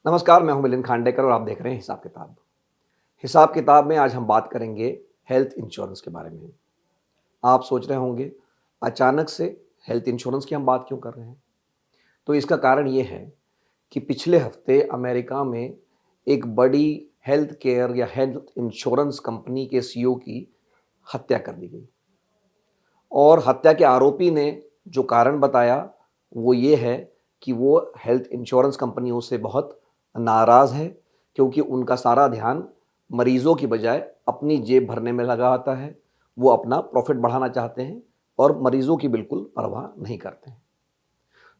नमस्कार, मैं हूं मिलिंद खांडेकर और आप देख रहे हैं हिसाब किताब। हिसाब किताब में आज हम बात करेंगे हेल्थ इंश्योरेंस के बारे में। आप सोच रहे होंगे, अचानक से हेल्थ इंश्योरेंस की हम बात क्यों कर रहे हैं? तो इसका कारण ये है कि पिछले हफ्ते अमेरिका में एक बड़ी हेल्थ केयर या हेल्थ इंश्योरेंस कंपनी के सीईओ की हत्या कर दी गई और हत्या के आरोपी ने जो कारण बताया, वो ये है कि वो हेल्थ इंश्योरेंस कंपनियों से बहुत नाराज़ है, क्योंकि उनका सारा ध्यान मरीज़ों की बजाय अपनी जेब भरने में लगा होता है। वो अपना प्रॉफ़िट बढ़ाना चाहते हैं और मरीज़ों की बिल्कुल परवाह नहीं करते हैं।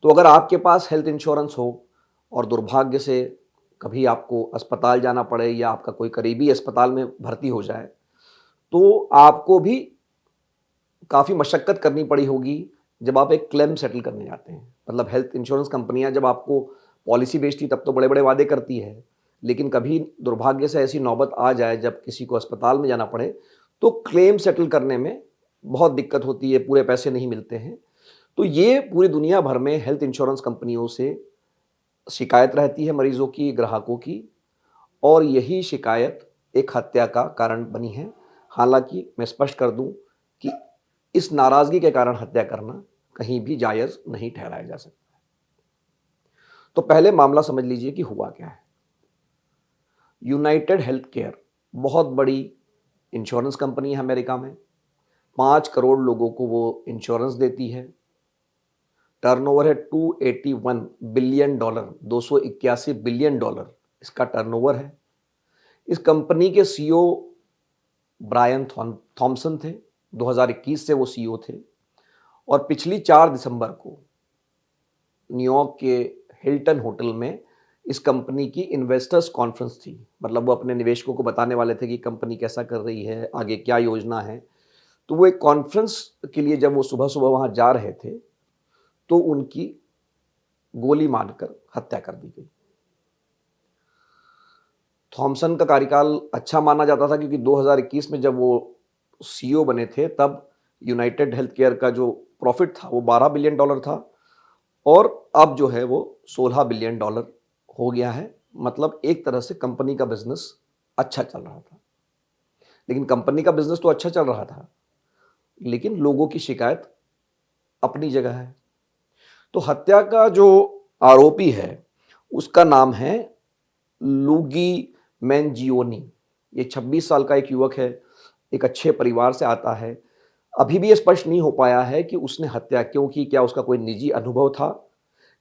तो अगर आपके पास हेल्थ इंश्योरेंस हो और दुर्भाग्य से कभी आपको अस्पताल जाना पड़े या आपका कोई करीबी अस्पताल में भर्ती हो जाए, तो आपको भी काफ़ी मशक्कत करनी पड़ी होगी जब आप एक क्लेम सेटल करने जाते हैं। मतलब हेल्थ इंश्योरेंस कंपनियां जब आपको पॉलिसी बेचती तब तो बड़े बड़े वादे करती है, लेकिन कभी दुर्भाग्य से ऐसी नौबत आ जाए जब किसी को अस्पताल में जाना पड़े, तो क्लेम सेटल करने में बहुत दिक्कत होती है, पूरे पैसे नहीं मिलते हैं। तो ये पूरी दुनिया भर में हेल्थ इंश्योरेंस कंपनियों से शिकायत रहती है मरीजों की, ग्राहकों की, और यही शिकायत एक हत्या का कारण बनी है। हालांकि मैं स्पष्ट कर दूं कि इस नाराजगी के कारण हत्या करना कहीं भी जायज नहीं ठहराया जा सकता। तो पहले मामला समझ लीजिए कि हुआ क्या है। यूनाइटेड हेल्थ केयर बहुत बड़ी इंश्योरेंस कंपनी है अमेरिका में। 5 करोड़ लोगों को वो इंश्योरेंस देती है। टर्नओवर है $281 बिलियन, $281 बिलियन इसका टर्नओवर है। इस कंपनी के सीईओ ब्रायन थॉमसन थे। 2021 से वो सीईओ थे और पिछली 4 दिसंबर को न्यूयॉर्क के हिल्टन होटल में इस कंपनी की इन्वेस्टर्स कॉन्फ्रेंस थी। मतलब वो अपने निवेशकों को बताने वाले थे कि कंपनी कैसा कर रही है, आगे क्या योजना है। तो वो एक कॉन्फ्रेंस के लिए जब वो सुबह सुबह वहां जा रहे थे, तो उनकी गोली मारकर हत्या कर दी गई। थॉमसन का कार्यकाल अच्छा माना जाता था, क्योंकि 2021 में जब वो सीईओ बने थे, तब यूनाइटेड हेल्थ केयर का जो प्रॉफिट था वो $12 बिलियन था और अब जो है वो $16 बिलियन हो गया है। मतलब एक तरह से कंपनी का बिजनेस अच्छा चल रहा था। लेकिन कंपनी का बिजनेस तो अच्छा चल रहा था, लेकिन लोगों की शिकायत अपनी जगह है। तो हत्या का जो आरोपी है, उसका नाम है लूगी मैनजियोनी। ये 26 साल का एक युवक है, एक अच्छे परिवार से आता है। अभी भी ये स्पष्ट नहीं हो पाया है कि उसने हत्या क्यों की, क्या उसका कोई निजी अनुभव था।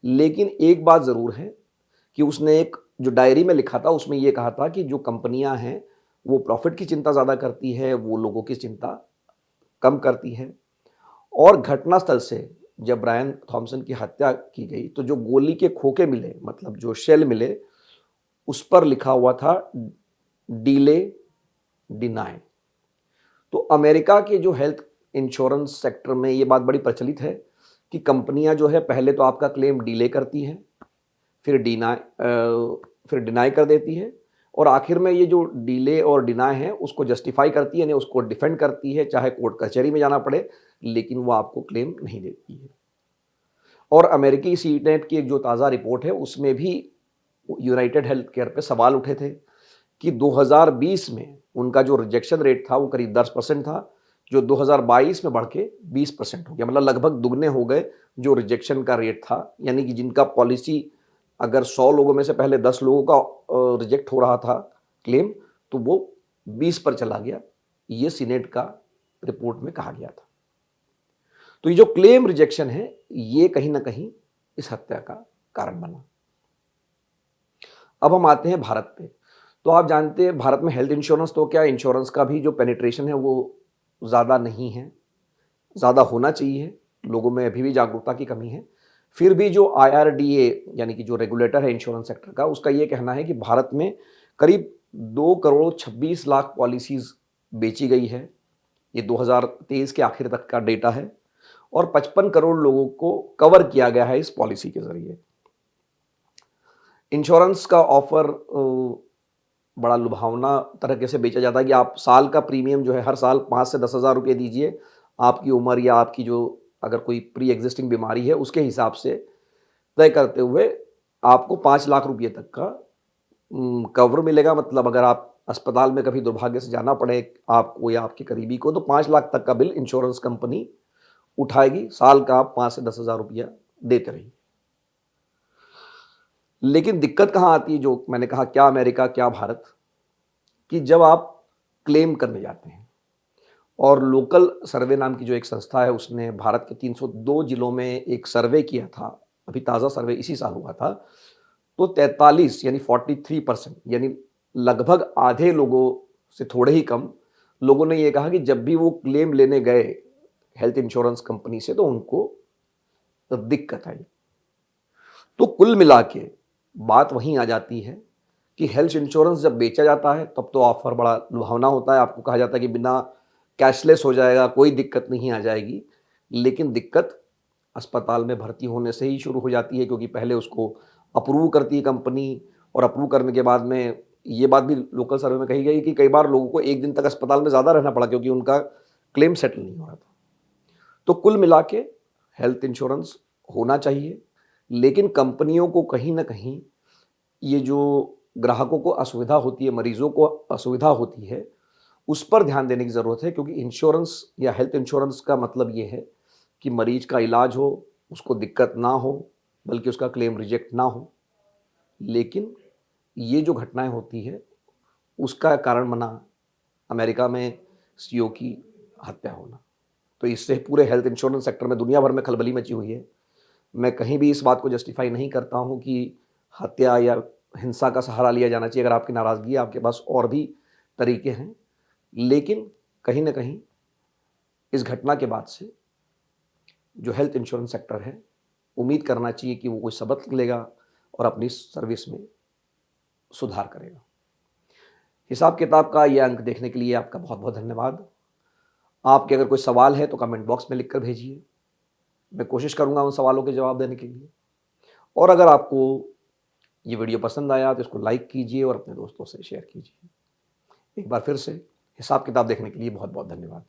लेकिन एक बात ज़रूर है कि उसने एक जो डायरी में लिखा था, उसमें ये कहा था कि जो कंपनियां हैं वो प्रॉफिट की चिंता ज़्यादा करती है, वो लोगों की चिंता कम करती है। और घटनास्थल से जब ब्रायन थॉमसन की हत्या की गई, तो जो गोली के खोखे मिले, मतलब जो शेल मिले, उस पर लिखा हुआ था डीले डिनाई। तो अमेरिका के जो हेल्थ इंश्योरेंस सेक्टर में ये बात बड़ी प्रचलित है कि कंपनियां जो है पहले तो आपका क्लेम डिले करती हैं, फिर डिनाई कर देती है, और आखिर में ये जो डिले और डिनाई है उसको जस्टिफाई करती है, यानी उसको डिफेंड करती है, चाहे कोर्ट कचहरी में जाना पड़े, लेकिन वो आपको क्लेम नहीं देती है। और अमेरिकी सीनेट की एक जो ताज़ा रिपोर्ट है, उसमें भी यूनाइटेड हेल्थ केयर पे सवाल उठे थे कि 2020 में उनका जो रिजेक्शन रेट था वो करीब 10% था, जो 2022 में बढ़ के 20% हो गया। मतलब लगभग दुगने हो गए जो रिजेक्शन का रेट था। यानी कि जिनका पॉलिसी, अगर 100 लोगों में से पहले 10 लोगों का रिजेक्ट हो रहा था क्लेम, तो वो 20 पर चला गया। ये सीनेट का रिपोर्ट में कहा गया था। तो ये जो क्लेम रिजेक्शन है, ये कहीं ना कहीं इस हत्या का कारण बना। अब हम आते हैं भारत पे। तो आप जानते हैं भारत में हेल्थ इंश्योरेंस, तो क्या इंश्योरेंस का भी जो पेनिट्रेशन है वो ज़्यादा नहीं है, ज़्यादा होना चाहिए। लोगों में अभी भी जागरूकता की कमी है। फिर भी जो IRDA यानी कि जो रेगुलेटर है इंश्योरेंस सेक्टर का, उसका ये कहना है कि भारत में करीब 2 करोड़ 26 लाख पॉलिसीज बेची गई है। ये 2023 के आखिर तक का डेटा है और 55 करोड़ लोगों को कवर किया गया है इस पॉलिसी के जरिए। इंश्योरेंस का ऑफर बड़ा लुभावना तरीके से बेचा जाता है कि आप साल का प्रीमियम जो है हर साल 5 से 10 हज़ार रुपये दीजिए। आपकी उम्र या आपकी जो अगर कोई प्री एग्जिस्टिंग बीमारी है उसके हिसाब से तय करते हुए आपको 5 लाख रुपये तक का कवर मिलेगा, मतलब अगर आप अस्पताल में कभी दुर्भाग्य से जाना पड़े आपको या आपके करीबी को, तो 5 लाख तक का बिल इंश्योरेंस कंपनी उठाएगी। साल का आप 5 से 10,000 रुपया देते रहिए। लेकिन दिक्कत कहाँ आती है, जो मैंने कहा क्या अमेरिका, क्या भारत, कि जब आप क्लेम करने जाते हैं और लोकल सर्वे नाम की जो एक संस्था है, उसने भारत के 302 जिलों में एक सर्वे किया था, अभी ताज़ा सर्वे इसी साल हुआ था, तो 43 यानी 43% यानी लगभग आधे लोगों से थोड़े ही कम लोगों ने ये कहा कि जब भी वो क्लेम लेने गए हेल्थ इंश्योरेंस कंपनी से तो उनको दिक्कत आई। तो कुल मिला के बात वहीं आ जाती है कि हेल्थ इंश्योरेंस जब बेचा जाता है तब तो ऑफर बड़ा लुभावना होता है, आपको कहा जाता है कि बिना कैशलेस हो जाएगा, कोई दिक्कत नहीं आ जाएगी। लेकिन दिक्कत अस्पताल में भर्ती होने से ही शुरू हो जाती है, क्योंकि पहले उसको अप्रूव करती है कंपनी, और अप्रूव करने के बाद में ये बात भी लोकल सर्वे में कही गई कि कई बार लोगों को 1 दिन तक अस्पताल में ज़्यादा रहना पड़ा क्योंकि उनका क्लेम सेटल नहीं हो रहा था। तो कुल मिला के हेल्थ इंश्योरेंस होना चाहिए, लेकिन कंपनियों को कहीं न कहीं ये जो ग्राहकों को असुविधा होती है, मरीज़ों को असुविधा होती है, उस पर ध्यान देने की ज़रूरत है, क्योंकि इंश्योरेंस या हेल्थ इंश्योरेंस का मतलब ये है कि मरीज़ का इलाज हो, उसको दिक्कत ना हो, बल्कि उसका क्लेम रिजेक्ट ना हो। लेकिन ये जो घटनाएँ होती हैं, उसका कारण बना अमेरिका में सीईओ की हत्या होना। तो इससे पूरे हेल्थ इंश्योरेंस सेक्टर में दुनिया भर में खलबली मची हुई है। मैं कहीं भी इस बात को जस्टिफ़ाई नहीं करता हूँ कि हत्या या हिंसा का सहारा लिया जाना चाहिए। अगर आपकी नाराज़गी है, आपके पास और भी तरीके हैं। लेकिन कहीं न कहीं इस घटना के बाद से जो हेल्थ इंश्योरेंस सेक्टर है, उम्मीद करना चाहिए कि वो कोई सबक लेगा और अपनी सर्विस में सुधार करेगा। हिसाब-किताब का ये अंक देखने के लिए आपका बहुत-बहुत धन्यवाद। आपके अगर कोई सवाल है तो कमेंट बॉक्स में लिख कर भेजिए। मैं कोशिश करूँगा उन सवालों के जवाब देने के लिए। और अगर आपको ये वीडियो पसंद आया तो इसको लाइक कीजिए और अपने दोस्तों से शेयर कीजिए। एक बार फिर से हिसाब-किताब देखने के लिए बहुत-बहुत धन्यवाद।